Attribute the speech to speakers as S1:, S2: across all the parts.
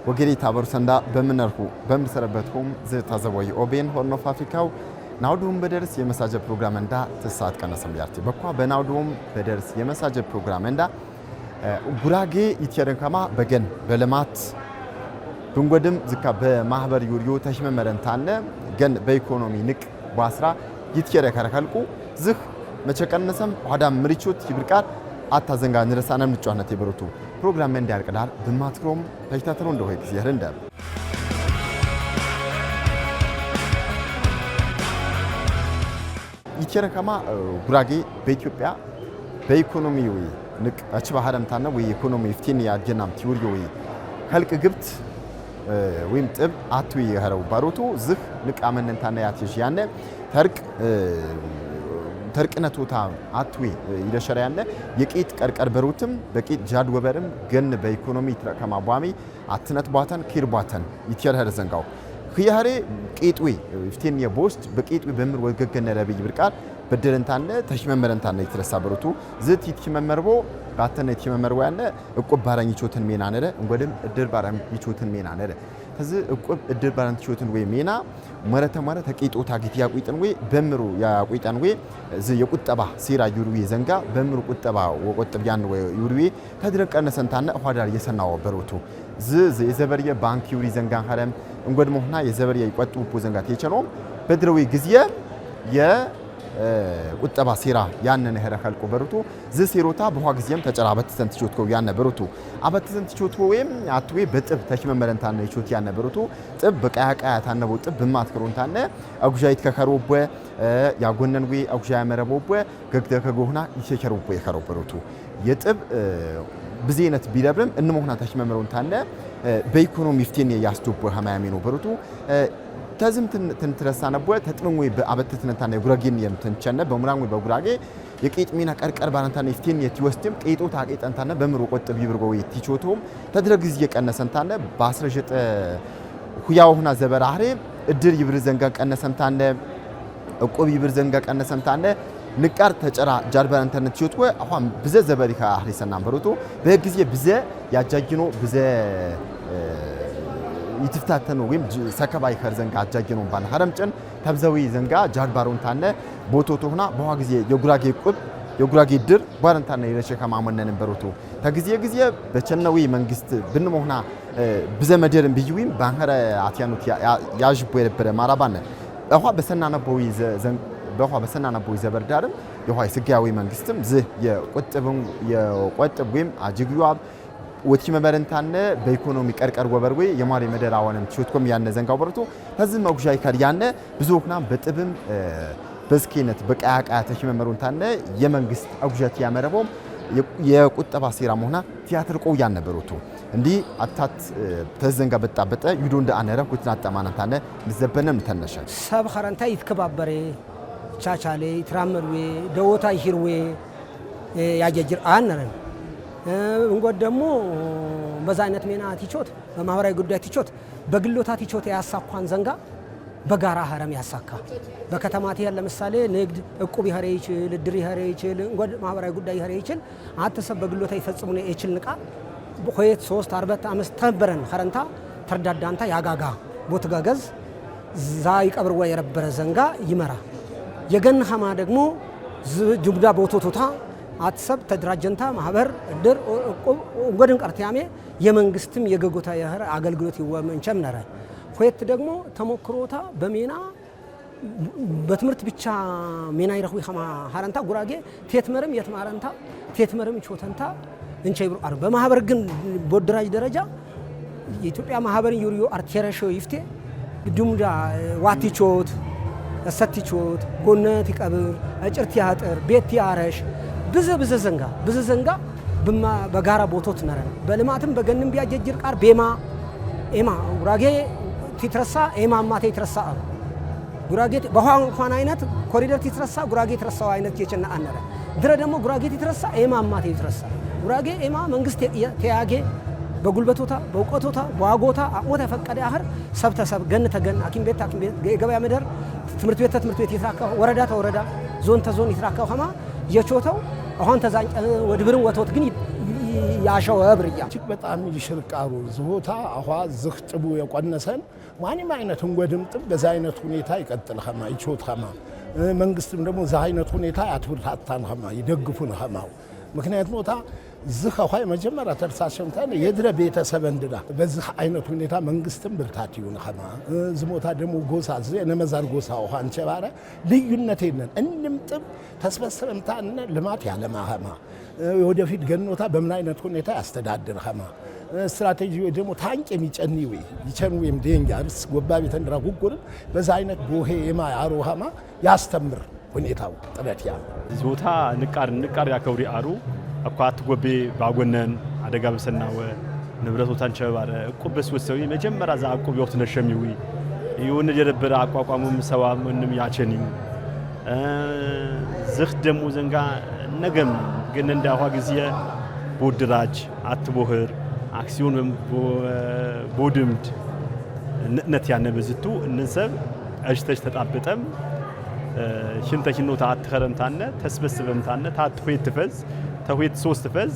S1: ወገሪ ታበሩ ሰንዳ በመነርኩ በመሰረበትኩም ዘታዘወይ ኦቤን ሆርን ኦፍ አፍሪካው ናውዱም በደርስ የመሳጀ ፕሮግራም እንዳ ተሳት ቀነሰም ያርቲ በኳ በናውዱም በደርስ የመሳጀ ፕሮግራም እንዳ ጉራጌ ይተረከማ በገን በለማት ድንጎድም ዝካ በማህበር ዩሪዮ ተሽመመረንታነ ገን በኢኮኖሚ ንቅ ባስራ ይተረከረከልቁ ዝህ መቸቀነሰም ዋዳም ምሪቾት ይብርቃር አታዘንጋ ንረሳናም ንጫነት ይብሩቱ ፕሮግራም እንዲያርቀዳል በማትክሮም ተሽታተሩ እንደሆነ ጊዜ ረንዳ ይተረከማ ጉራጌ በኢትዮጵያ በኢኮኖሚው ንቅ አችባሃረምታና ወይ ኢኮኖሚ ፍቲን ያጀናም ቲውሪዮዊ ከልቅ ግብት ወይም ጥብ አትዊ ያረው ባሮቱ ዝህ ንቅ አመነንታና ያትሽ ያነ ተርቅነቶታ አትዊ ይደሸራ ያለ የቂት ቀርቀር በሩትም በቂት ጃድ ወበርም ገን በኢኮኖሚ ተከማ ቧሚ አትነት ባታን ኪርባታን ይተረህር ዘንጋው ኺያሬ ቂጥዊ ፍቲን የቦስት በቂጥዊ በምር ወገገነ ረብይ ብርቃር በደረንታነ ተሽመመረንታነ ይተረሳ በሩቱ ዝት ይትመመርቦ ባተነ ይትመመርቦ ያለ እቁብ ባራኝ ቾትን ሜና ነረ እንጎደም እድር ባራኝ ቾትን ሜና ነረ ከዚ እቁብ እድር ባራኝ ቾትን ወይ ሜና መረተ ማረ ተቂጦ ታጊት ያቁይጠን ወይ በምሩ ያቁይጠን ወይ ዚ የቁጠባ ሲራ ዩሩዊ ዘንጋ በምሩ ቁጠባ ወቆጥብ ያን ወይ ዩሩዊ ተድረቀነ ሰንታነ ኋዳር የሰናው በሩቱ ዚ የዘበርየ ባንክ ዩሪ ዘንጋ ሐረም እንጎድሞና የዘበርየ ይቆጥቡ ዘንጋ ተቸኖ በድረዊ ጊዜ ቁጠባ ሲራ ያነነ ሄረከልቁ በሩቱ ዝ ሲሮታ በኋ ጊዜም ተጨራበት ሰንትቾትኮ ያነ በሩቱ አበት ሰንትቾትኮ ወይም አትዌ በጥብ ተሽመመረንታነ ይቾት ያነ በሩቱ ጥብ በቃያቃያ ታነቦ ጥብ በማትከሩንታነ አጉጃይት ከከሮበ ያጎነን ወይ አጉጃያ መረቦበ ገግተ ከጎህና ይሸከሩበ የከሮ በሩቱ የጥብ ብዜነት ቢደብርም እንሞህና ተሽመመረንታነ በኢኮኖሚ ፍቲን ያስቶበ ሀማያሜኖ በሩቱ ተዝም ትንትረሳነቦ ተጥንዌ በአበትትነታና የጉራጌን የምትንቸነ በሙራንዌ በጉራጌ የቂጥ ሚና ቀርቀር ባንታና ፍቲን የትወስድም ቂጦ ታቂጠንታና በምሮ ቆጥብ ይብርጎ ይቲቾቶም ተድረግዝ የቀነሰንታነ በ19 ሁያውና ዘበራህሬ እድር ይብር ዘንጋ ቀነሰንታነ እቆብ ይብር ዘንጋ ቀነሰንታነ ንቃር ተጨራ ጃርባን ኢንተርኔት ቾትወ አሁን ብዘ ዘበሪካ አህሪሰናም በሩቶ በጊዜ ብዘ ያጃጅኖ ብዘ ይትፍታተኑ ወይም ሰከባይ ከርዘንጋ አጃጅኖ ባን ሐረምጨን ተብዘዊ ዘንጋ ጃርባሮንታነ ቦቶቶና በኋ ጊዜ የጉራጌ ቁብ የጉራጌ ድር ባረንታነ ይረሸከ ማመነን በሩቶ ተጊዜ ጊዜ በቸነዊ መንግስት ብንሞህና ብዘመደርን ቢዩም ባንኸረ አትያኑት ያጅቦ የነበረ ማራባነ አሁን በሰናነበው ዘን በኋላ በሰናነበው ዘበርዳርም የኋይ ስጋዊ መንግስትም ዝህ የቆጥብ ወይም አጅግዩአብ ወቲ መበረንታነ በኢኮኖሚ ቀርቀር ወበርዌ የማሪ መደራዋንም ቾትኮም ያነ ዘንጋው በርቶ ተዝም አጉጃይ ካር ያነ ብዙዎችና በጥብም በስኪነት በቃያቃያ ተሽመመሩንታነ የመንግስት አጉጃት ያመረቦም የቁጠባ ሲራ መሆና ቲያትር ቆ ያነ በሩቱ እንዲ አታት ተዘንጋ በጣበጠ ይዶ እንደ አነረ ኩትና ተማናታነ ልዘበነም ተነሸ
S2: ሰብ ኸረንታ ይትከባበረ ቻቻሌ ይትራመርዌ ደውታ ይሂርዌ ያጀጅር አነረን እንጎድ ደግሞ በዛ አይነት ሜና ቲቾት በማህበራዊ ጉዳይ ቲቾት በግሎታ ቲቾት ያሳኳን ዘንጋ በጋራ ሐረም ያሳካ በከተማት ያለ ለምሳሌ ንግድ እቁብ ይሄር ይችል ድር ይሄር ይችል እንጎድ ማህበራዊ ጉዳይ ይሄር ይችል አተሰብ በግሎታ ይፈጽሙ ነው ይችል ንቃ በሆየት 3 40 5 ተበረን ኸረንታ ተርዳዳንታ ያጋጋ ቦትጋገዝ ዛይ ቀብር ወይ የረበረ ዘንጋ ይመራ የገን ሐማ ደግሞ ጅብዳ ቦቶቶታ አትሰብ ተድራጀንታ ማህበር ድር እንጎድን ቀርቲያሜ የመንግስትም የገጎታ ያህር አገልግሎት ይወመንቸም ነረ ሆየት ደግሞ ተሞክሮታ በሜና በትምርት ብቻ ሜና ይረሁ ሐማ ሐረንታ ጉራጌ ቴትመርም የትማረንታ ቴትመርም ቾተንታ እንቸይብሩ አር በማህበር ግን በድራጅ ደረጃ የኢትዮጵያ ማህበር ዩሪዮ አርቴራሾ ይፍቴ ዱምዳ ዋቲቾት አሰቲቾት ጎነት ይቀብር አጭርት ያጥር ቤት ያረሽ ብዘ ዘንጋ በጋራ ቦቶት ነረን በልማትም በገንም ቢያጀጅር ቃር ቤማ ኤማ ጉራጌ ቲትረሳ ኤማ ማቴ ትረሳ ጉራጌ በኋን አይነት ኮሪደር ቲትረሳ ጉራጌ ትረሳው አይነት የቸና አነረ ድረ ደግሞ ጉራጌ ቲትረሳ ኤማ ማቴ ትረሳ ጉራጌ ኤማ መንግስት ተያጌ በጉልበቶታ በውቆቶታ በዋጎታ አሞታ ፈቀደ አህር ሰብተሰብ ገን ተገን አኪም ቤት ገበያ መደር ትምርት ቤት ይትራካ ወረዳ ተወረዳ ዞን ተዞን ይትራካው ሀማ የቾተው አሁን ተዛኝ ወድብርን ወቶት ግን ያሸው ብርያ
S3: እጅግ በጣም ይሽርቃሩ ዝሆታ አኋ ዝኽጥቡ የቆነሰን ማንም አይነት እንጎድም ጥብ በዛ አይነት ሁኔታ ይቀጥል ኸማ ይቾት ኸማ መንግስትም ደግሞ ዛ አይነት ሁኔታ ያትብርታታን ኸማ ይደግፉን ኸማው ምክንያት ሞታ ዝኽ አኋ መጀመሪያ ተርሳሸምታን የድረ ቤተሰብ እንድዳ በዚህ አይነት ሁኔታ መንግስትም ብርታት ይሁን ኸማ ዝሞታ ደግሞ ጎሳ የነመዛር ጎሳ አኋ አንቸባረ ልዩነት የለን እንንም ጥብ ተስበሰበምታን ልማት ያለማ ኸማ ወደፊት ገኖታ በምን አይነት ሁኔታ ያስተዳድር ኸማ ስትራቴጂ ደግሞ ታንቅ የሚጨኒው ይቸኑ ወይም ደንጋርስ ጎባቢ ተንድራ ጉጉር በዛ አይነት ቦሄ የማ ያሮ ኸማ ያስተምር ሁኔታው ጥረት ያ
S4: ዞታ ንቃር ያከውሪ አሩ አቋት ጎቤ ባጎነን አደጋ በሰናወ ንብረቶታን ቸባረ ቁበስ ወሰዊ መጀመሪያ ዛ አቆብ ይወት ነሸሚዊ ይሁን የነበረ አቋቋሙም ሰዋም ምንም ያቸኒው ዝኽ ደሙ ዘንጋ ነገም ግን እንዳዋ ጊዜ ቦድራጅ አትቦህር አክሲዮን ቦድምድ ነት ያነ በዝቱ እንሰብ አጅተሽ ተጣበጠም ሽንተሽኖታ አትኸረምታነ ተስበስበምታነ ታጥፎት ትፈዝ ተሁት ሶስት ፈዝ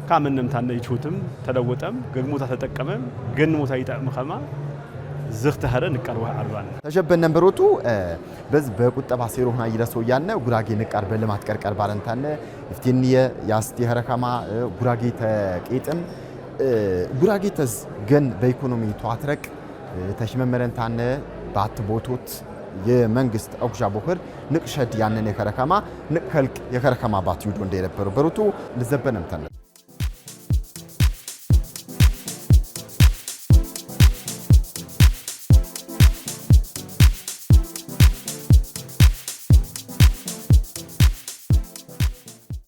S4: ካመንም ታነ ይቾትም ተለወጠም ገግሞታ ተጠቀመም ገንሞታ ይጣም ኸማ ዝኽተ ሀረ ንቃር አርባን
S1: ተጀበነ ነምበሮቱ በዝ በቁጠባ ሴሮና ይረሰው ያነ ጉራጌ ንቃር በልማት ቀርቀር ባረንታነ ፍቲንየ ያስቲ ሀረካማ ጉራጌ ተቄጥም ጉራጌ ተዝ ገን በኢኮኖሚ ተዋትረቅ ተሽመመረንታነ ባትቦቶት የመንግስት አውጃ ቦክር ንቅሸድ ያነን የከረከማ ንቅልቅ የከረከማ ባት ይውዱ እንደነበሩ በሩቱ ለዘበነም ተነ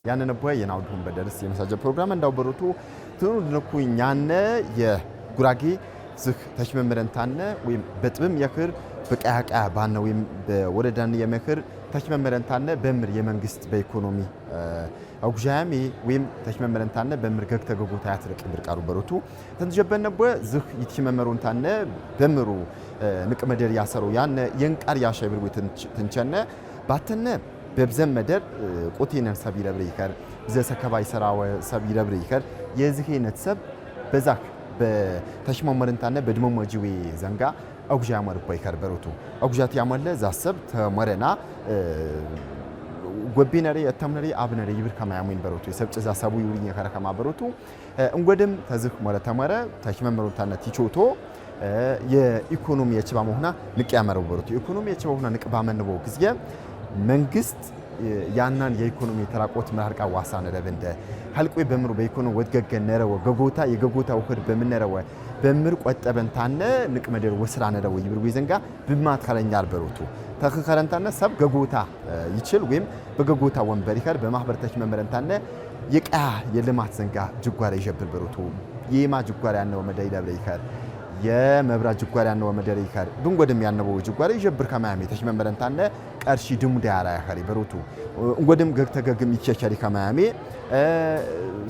S1: ያነን ቦይ የናውዱን በደርስ የመሳጀ ፕሮግራም እንዳው በሩቱ ትኑድነኩኝ ያነ የጉራጌ ዝኽ ተሽመመረንታነ ወይም በጥብም የክር በቃያቃ ባነ ወይም በወረዳን የመክር ተሽመመረንታነ በምር የመንግስት በኢኮኖሚ አውጃያሚ ወይም ተሽመመረንታነ በምር ገግ ተገጎታ ያትረቅ ብርቃሩ በሩቱ ተንጀበነቦ ዝኽ ይትሽመመሩንታነ በምሩ ንቅመደር ያሰሩ ያነ የንቃር ያሻይ ብር ትንቸነ ባተነ በብዘም መደር ቆቴነን ሰብ ይለብር ይከር ዘሰከባይ ሰራው ሰብ ይለብር ይከር የዝኸነት ሰብ በዛክ በተሽመመረንታነ በድሞሞጂዊ ዘንጋ አውጃ ያመር ባይከር በሩቱ አውጃት ያመለ ዛሰብ ተመረና ጎቢነሪ የተምነሪ አብነሪ ይብር ከማያሙን በሩቱ የሰብጭ ዛሰቡ ይውሪኝ ከረከማ በሩቱ እንጎደም ተዝኽ መረ ተመረ ተሽመመሩንታነ ቲቾቶ የኢኮኖሚ የችባ መሆና ንቅ ያመረው በሩቱ ኢኮኖሚ የችባ መሆና ንቅ ባመንበው ጊዜ መንግስት ያናን የኢኮኖሚ ተራቆት መርቃ ዋሳነ ለበንደ ሐልቆ በምሩ በኢኮኖሚ ወድገገ ነረው ገጎታ የገጎታ ወክር በመነረው በምር ቆጠበንታነ ንቅ መደር ወስራ ነረው ይብር ወይዘንጋ ብማት ከለኛል በሩቱ ተከከረንታነ ሰብ ገጎታ ይችል ወይም በገጎታ ወንበር ይከር በማህበረታች መመረንታነ የቃ የልማት ዘንጋ ጅጓራ ይጀብር በሩቱ የማ ጅጓራ ያነው መዳይ ደብረ ይከር የመብራት ጅጓራ ያነው መደር ይከር ድንጎድም ያነው ጅጓራ ይጀብር ከማያሜ ተሽመመረንታነ ቀርሺ ድሙዳ ያራ ያከሪ በሩቱ እንጎድም ገግተገግም ይቸቸሪ ከማያሜ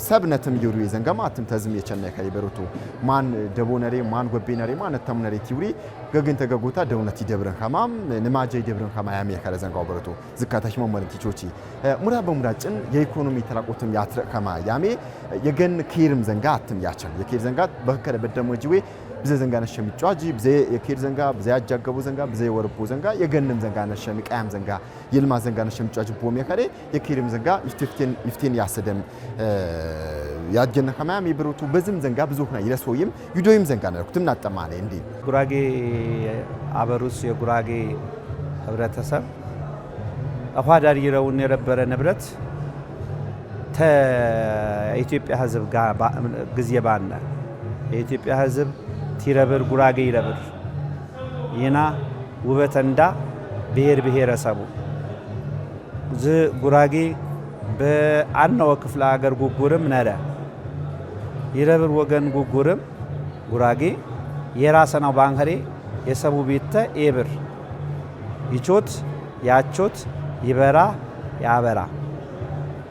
S1: ሰብነትም ይውሪ ዘንጋማ አትም ተዝም የቸነ ያከሪ በሩቱ ማን ደቦነሪ ማን ጎቤነሪ ማን ተምነሪ ቲውሪ ገግን ተገጎታ ደውነት ይደብረን ከማም ንማጀ ይደብረን ከማያሜ ያከረ ዘንጋው በሩቱ ዝካታሽ መመረን ቲቾቺ ሙራ በሙራጭን የኢኮኖሚ ተራቆትም ያትረ ከማያሜ የገን ኪርም ዘንጋ አትም ያቸን የኪር ዘንጋ በከረ በደሞጂዌ ብዘ ዘንጋ ነሸም ጫጂ ብዘ የኪር ዘንጋ ብዘ ያጃገቡ ዘንጋ ብዘ የወርቡ ዘንጋ የገንም ዘንጋ ነሸም ቃያም ዘንጋ ይልማ ዘንጋ ነሸም ጫጂ ቦም የከሬ የኪርም ዘንጋ ይፍቲን ያሰደም ያጀነ ከማያም ይብሩቱ በዝም ዘንጋ ብዙና ይለሶይም ዩዶይም ዘንጋ ነው ኩትም ናጠማለ እንዴ
S5: ጉራጌ አበሩስ የጉራጌ ህብረተሰብ አፋዳር ይረውን የነበረ ንብረት ኢትዮጵያ ህዝብ ጋር ግዚየ ባና የኢትዮጵያ ህዝብ ቲረብር ጉራጌ ይረብር ይና ውበተንዳ ብሔር ብሔረሰቡ ዝ ጉራጌ በአናው ክፍለ ሀገር ጉጉርም ነረ ይረብር ወገን ጉጉርም ጉራጌ የራሰናው ባንከሬ የሰቡ ቤተ ኤብር ይቾት ያቾት ይበራ ያበራ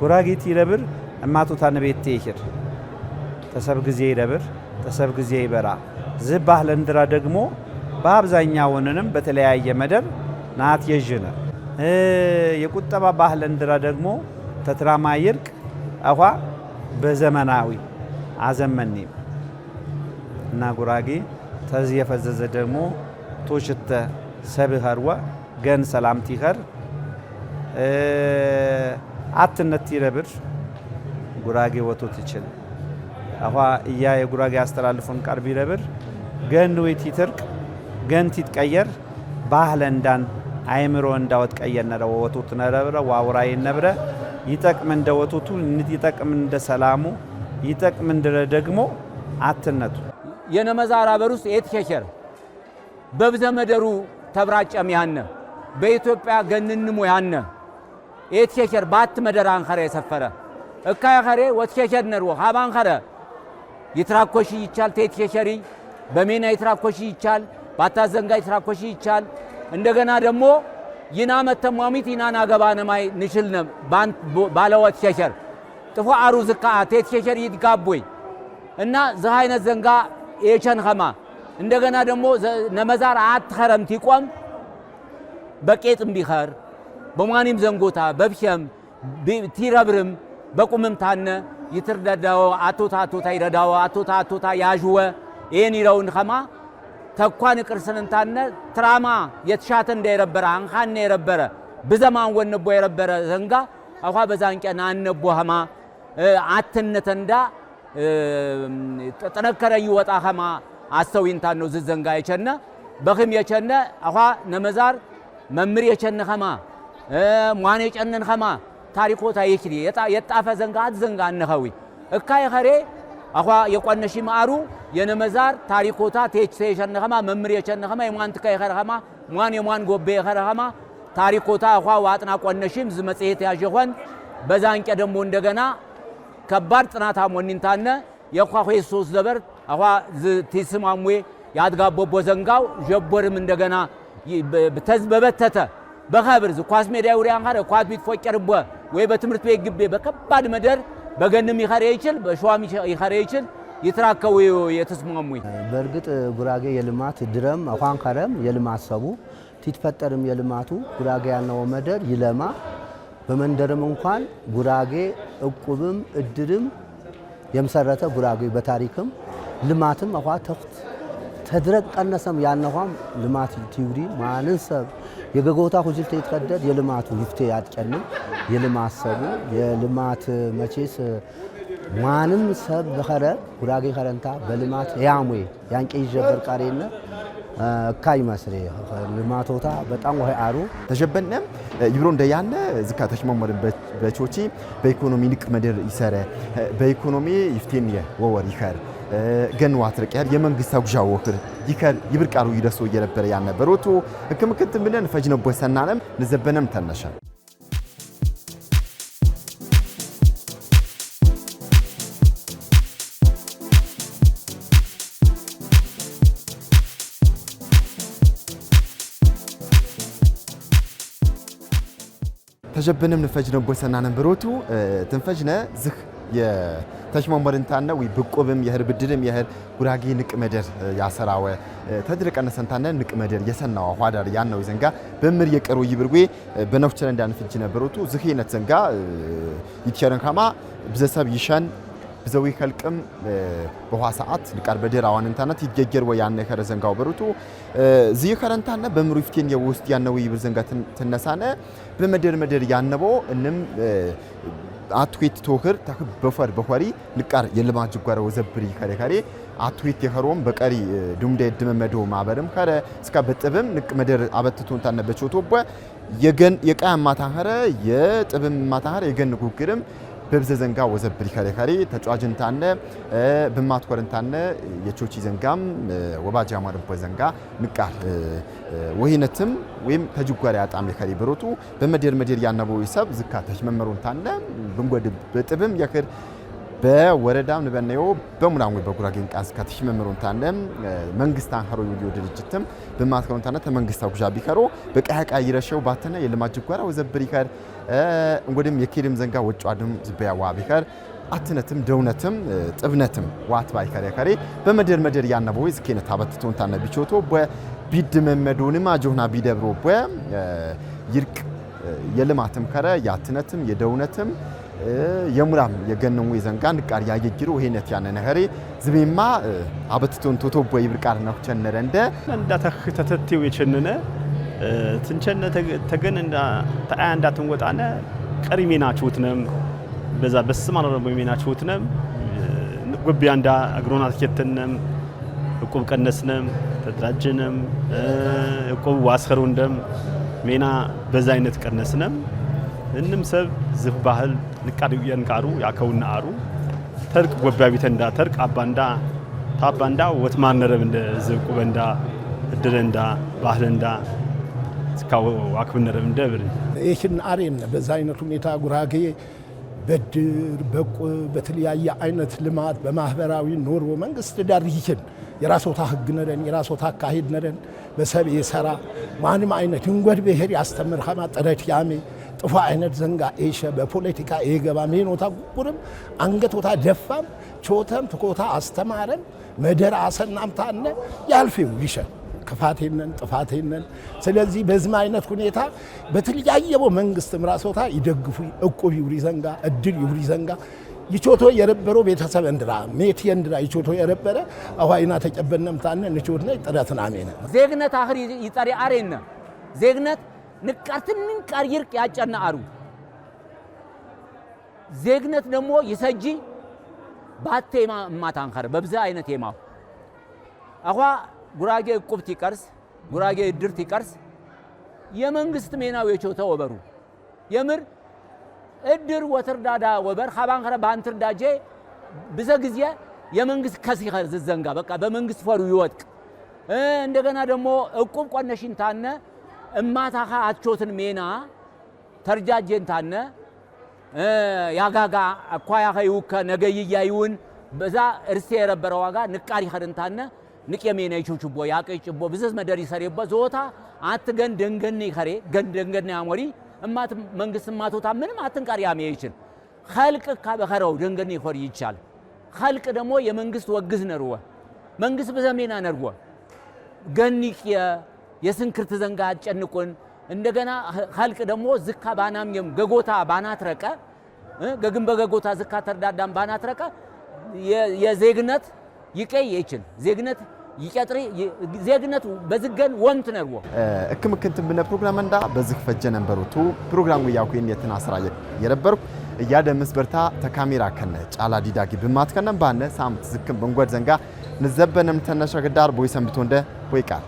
S5: ጉራጌ ቲረብር እማቶታን ቤት ይሄር ተሰብ ጊዜ ይረብር ተሰብ ጊዜ ይበራ ዝባህ ለንድራ ደግሞ በአብዛኛውንም በተለያየ መደር ናት የጅነ የቁጠባ ባህል ለንድራ ደግሞ ተትራማ ይርቅ አኳ በዘመናዊ አዘመኔ እና ጉራጌ ተዚህ የፈዘዘ ደግሞ ቶሽተ ሰብኸርዋ ገን ሰላምቲ ኸር አትነት ይረብር ጉራጌ ወቶት ይችል አኋ እያ የጉራጌ አስተላልፎን ቀርብ ይረብር ገን ወይት ይትርቅ ገን ይትቀየር ባህለንዳን አይምሮ እንዳወት ቀየነረ ወቶት ነረብረ ዋውራይ ነብረ ይጠቅም እንደ ወቶቱ ይጠቅም እንደ ሰላሙ ይጠቅም እንደ ደግሞ አትነቱ
S6: የነመዛራ በሩስ ኤትኬከር በብዘመደሩ ተብራጨም ያነ በኢትዮጵያ ገንንሞ ያነ ኤትኬከር ባት መደራን ኸረ የሰፈረ እካይ ኸረ ወትኬከር ነርዎ ሃባን ኸረ ይትራኮሽ ይቻል ተትኬከሪ በሜና ይትራኮሽ ይቻል ባታዘንጋ ይትራኮሽ ይቻል እንደገና ደግሞ ይና መተሟሚት ይናና ገባነማይ ንሽልነ ባለወት ኬከር ጥፎ አሩዝካ ተትኬከር ይድጋቦይ እና ዘሃይነት ዘንጋ የቸን ኸማ እንደገና ደግሞ ነመዛር አትኸረም ትቆም በቄጥም ቢኸር በማኒም ዘንጎታ በብሸም ቲረብርም በቁምም ታነ ይትርዳዳው አቶታ ይረዳው አቶታ ያዥወ ይሄን ይረውን ኸማ ተኳን ቅርስንን ታነ ትራማ የተሻተ እንደየረበረ አንኻነ የረበረ በዘማን ወንቦ የረበረ ዘንጋ አኳ በዛንቀና አንቦ ኸማ አትነተንዳ ተጠነከረ ይወጣ ኸማ አስተውይንታ ነው ዝዘንጋ የቸነ በኽም የቸነ አኳ ነመዛር መምር የቸነ ኸማ ሟኔ የቸነን ኸማ ታሪኮታ ይክሪ የጣፈ ዘንጋ አትዘንጋ አነኸዊ እካይ ኸሬ አኳ የቆነሺ ማሩ የነመዛር ታሪኮታ ተች የቸነ ኸማ መምር የቸነ ኸማ የሟን ተካይ ኸረ ኸማ ሟን የሟን ጎቤ ኸረ ኸማ ታሪኮታ አኳ ዋጥና ቆነሺም ዝመጽሔት ያጀሆን በዛንቀ ደግሞ እንደገና ከባድ ጥናታ ሞኒንታነ የኳኹ ሶስ ዘበር አኳ ትስማሙ ያድጋቦቦ ዘንጋው ጀቦርም እንደገና በተዝበበተተ በኸብር ኳስ ሜዳ ውሪያን ኸረ ኳስ ቢትፎቀርቦ ወይ በትምርት ቤት ግቤ በከባድ መደር በገንም ይኸረ ይችል በሸዋም ይኸረ ይችል ይትራከው የተስማሙ
S7: በርግጥ ጉራጌ የልማት ድረም አኳን ከረም የልማት ሰቡ ትትፈጠርም የልማቱ ጉራጌ ያለው መደር ይለማ በመንደርም እንኳን ጉራጌ እቁብም እድርም የምሰረተ ጉራጌ በታሪክም ልማትም አኳ ተፍት ተድረቅ ቀነሰም ያነኋም ልማት ቲውሪ ማንንሰብ የገጎታ ሁጅልተ ይተቀደድ የልማቱ ይፍቴ ያጥቀንም የልማት ሰቡ የልማት መቼስ ማንም ሰብ በኸረ ጉራጌ ኸረንታ በልማት ያሙይ ያንቄ ይጀበር ቃሬነ ካይ መስሬ ልማቶታ በጣም ወይ አሩ
S1: ተጀበነም ይብሮ እንደያነ ዝካ ተሽመመር በቾቺ በኢኮኖሚ ንቅ መደር ይሰረ በኢኮኖሚ ይፍቴን ወወር ይኸር ገን ዋትርቀር የመንግስት አጉጃ ወክር ይከር ይብርቃሩ ይደሶ እየነበረ ያነበሩቱ ህክምክት ምንን ፈጅነቦ ሰናለም ለዘበነም ተነሻ ተጀበነም ንፈጅነቦ ሰናለም በሮቱ ተንፈጅነ ዝህ የተሽመመርንታነ ወይ ብቆብም የህር ብድርም የህር ጉራጌ ንቅ መደር ያሰራወ ተድረቀነ ሰንታነ ንቅ መደር የሰናው ኋዳር ያነው ዘንጋ በምር የቀሩ ይብርዌ በነፍቸረ እንዳንፍጅ ነበሩቱ ዝሄነት ዘንጋ ይትሸረን ኸማ ብዘሰብ ይሻን ብዘዊ ከልቅም በኋ ሰዓት ንቃር በደር አዋንንታነት ይጀጀር ወይ ያነ ከረ ዘንጋው በሩቱ ዚህ ከረንታነ በምሩ ይፍቴን የውስጥ ያነው ይብር ዘንጋ ተነሳነ በመደር ያነቦ እንም አትዌት ቶክር በፈር በኋሪ ንቃር የልማት ጅጓራ ወዘብሪ ከረ አትዌት የኸሮም በቀሪ ዱምደ ድመመዶ ማበርም ከረ እስከ በጥብም ንቅ መደር አበትቶን ታነበቾቶበ የገን የቃም ማታኸረ የጥብም ማታኸረ የገን ጉግርም በብዘ ዘንጋ ወዘብሪ ከረ ተጫዋጅንታነ በማትኮርንታነ የቾቺ ዘንጋም ወባጃ ማርቦ ዘንጋ ንቃር ወሂነትም ወይም ተጅጓራ ያጣም የከሪ ብሮቱ በመደር ያነቦ ይሰብ ዝካተሽ መመሩንታነ በንጎድ በጥብም የክር በወረዳም ንበነዮ በሙላሙ በጉራጌን ቃስ ካተሽ መመሩንታነ መንግስታን ሀሮ ይወዲ ድርጅትም በማትኮርንታነ ተመንግስታው ጉጃ ቢከሮ በቃቃ ይረሸው ባተነ የልማት ጅጓራ ወዘብሪ ከር እንጎድም የኬድም ዘንጋ ወጫድም ዝበያዋ ቢከር አትነትም ደውነትም ጥብነትም ዋት ባይከር የከሪ በመደር ያነቦ ይስከነ ታበትቶን ታነ ቢቾቶ ቢድመመዶንም አጆና ቢደብሮ ይርቅ የልማትም ከረ ያትነትም የደውነትም የሙራም የገነሙ ይዘንጋን ቃር ያየጅሩ ወሄነት ያነ ነገሬ ዝቤማ አበትቶን ቶቶቦ ይብርቃር ነው ቸነረ እንደ
S4: ተተተው የቸነነ ትንቸነ ተገን እንዳ ታያ እንዳትንወጣነ ቀሪ ሜናችሁትነም በዛ በስማን ነው ሜናችሁትነም ጎቢያ እንዳ አግሮናት ከተነም እቁብ ቀነስነም ተድራጀነም እቁብ ዋስኸሩ እንደም ሜና በዛ አይነት ቀነስነም እንንም ሰብ ዝፍ ባህል ንቃዱ የንቃሩ ያከውና አሩ ተርቅ ጎቢያ ቢተንዳ ተርቅ አባንዳ ታባንዳ ወትማነረብ እንደ ዝቁ በንዳ እድረንዳ ባህልንዳ ስካው አክብነረብ እንደ ብር
S3: ይህን አሬን በዛ አይነት ሁኔታ ጉራጌ በድር በቁ በተለያየ አይነት ልማት በማህበራዊ ኑሮ መንግስት ዳር ይችል የራስዎታ ህግ ነረን የራስዎታ አካሄድ ነረን በሰብ የሰራ ማንም አይነት እንጎድ ብሄር ያስተምር ኸማ ጥረት ያሜ ጥፋ አይነት ዘንጋ ኤሸ በፖለቲካ የገባ ሜኖታ ጉርም አንገቶታ ደፋም ቾተም ትኮታ አስተማረን መደር አሰናምታነ ያልፊው ይሸ ክፋቴነን ጥፋቴነን ስለዚህ በዝማ አይነት ሁኔታ በተለያየው መንግስት ምራሶታ ይደግፉ እቁብ ይውሪ ዘንጋ እድል ይውሪ ዘንጋ ይቾቶ የረበረው ቤተሰብ እንድራ ሜት የንድራ ይቾቶ የረበረ አዋይና ተቀበነምታነ ንቾትነ ጥረትና አሜነ
S6: ዜግነት አኽሪ ይጠሪ አሬነ ዜግነት ንቃርትን ቃር ይርቅ ያጨና አሩ ዜግነት ደግሞ ይሰጂ ባቴማ ማታንከረ በብዛ አይነት የማው አኳ ጉራጌ እቁብት ይቀርስ ጉራጌ እድርት ይቀርስ የመንግስት ሜናው የቾተ ወበሩ የምር እድር ወትርዳዳ ወበር ኻባንከረ ባንትርዳጄ ብዘ ጊዜ የመንግስት ከሲኸር ዝዘንጋ በቃ በመንግስት ፈሩ ይወጥቅ እንደገና ደግሞ እቁብ ቆነሽንታነ እማታኻ አቾትን ሜና ተርጃጀንታነ ያጋጋ አኳያ ኸይውከ ነገይያዩን በዛ እርሴ የረበረ ዋጋ ንቃሪ ኸርንታነ ንቄሜና ይቹቹቦ ያቀጭቦ ብዘዝ መደሪ ሰሬቦ ዞታ አትገን ደንገን ይኸሬ ገን ደንገን ያሞሪ እማት መንግስት ማቶታ ምንም አትንቃሪ ያሜ ይችል ኸልቅ ካበኸረው ደንገን ይኸር ይቻል ኸልቅ ደግሞ የመንግስት ወግዝ ነርወ መንግስት በዘሜና ነርወ ገኒቅ የስንክርት ዘንጋ አጨንቁን እንደገና ኸልቅ ደግሞ ዝካ ባናም ገጎታ ባናትረቀ ገግን በገጎታ ዝካ ተርዳዳም ባናትረቀ የዜግነት ይቀይ ይችል ዜግነት ይቀጥሪ ዜግነት በዝገን ወንት ነርወ
S1: እክምክንት ብነ ፕሮግራም እንዳ በዝህ ፈጀ ነንበሩቱ ፕሮግራሙ ያኩን የትና ስራ የረበርኩ እያደምስ በርታ ተካሜራ ከነ ጫላ ዲዳጊ በማትከነም ባነ ሳምት ዝክም በንጓድ ዘንጋ ንዘበነም ተነሸ ገዳር ቦይሰም ብቶንደ ወይቃል